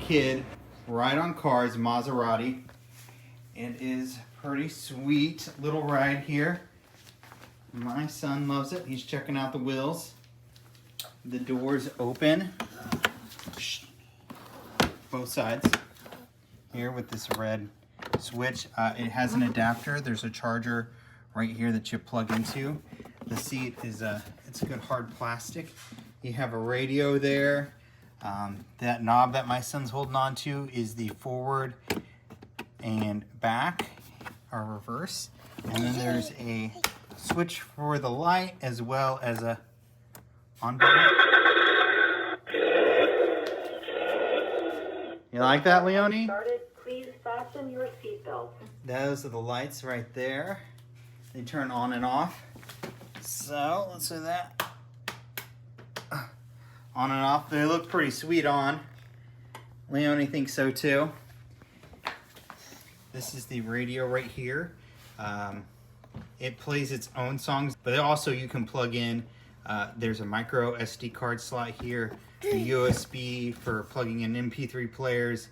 kid ride on cars, Maserati. It is pretty sweet little ride here. My son loves it. He's checking out the wheels. The doors open. Both sides. Here with this red switch. It has an adapter. There's a charger right here that you plug into. The seat is it's good hard plastic. You have a radio there. That knob that my son's holding on to is the forward and back or reverse. And then there's a switch for the light as well as a on button. You like that, Leonie? Please fasten your seatbelt. Those are the lights right there. They turn on and off. So let's do that. On and off. They look pretty sweet on. Leonie thinks so too. This is the radio right here. It plays its own songs, but also you can plug in. There's a micro SD card slot here, the USB for plugging in MP3 players,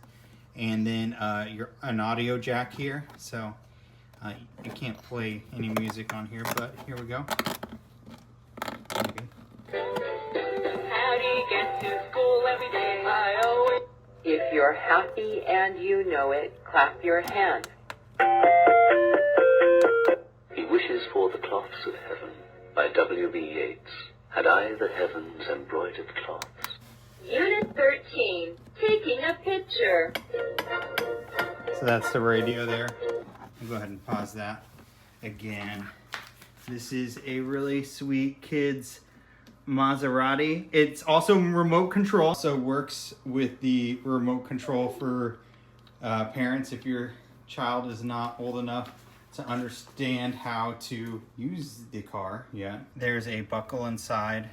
and then an audio jack here. So you can't play any music on here, but here we go. Okay. How do you get to school every day? I always... If you're happy and you know it, clap your hands. He wishes for the cloths of heaven by W.B. Yeats. Had I the heavens embroidered cloths? Unit 13, taking a picture. So that's the radio there. I'll go ahead and pause that again. This is a really sweet kid's Maserati. It's also remote control, so works with the remote control for parents if your child is not old enough to understand how to use the car yet. There's a buckle inside.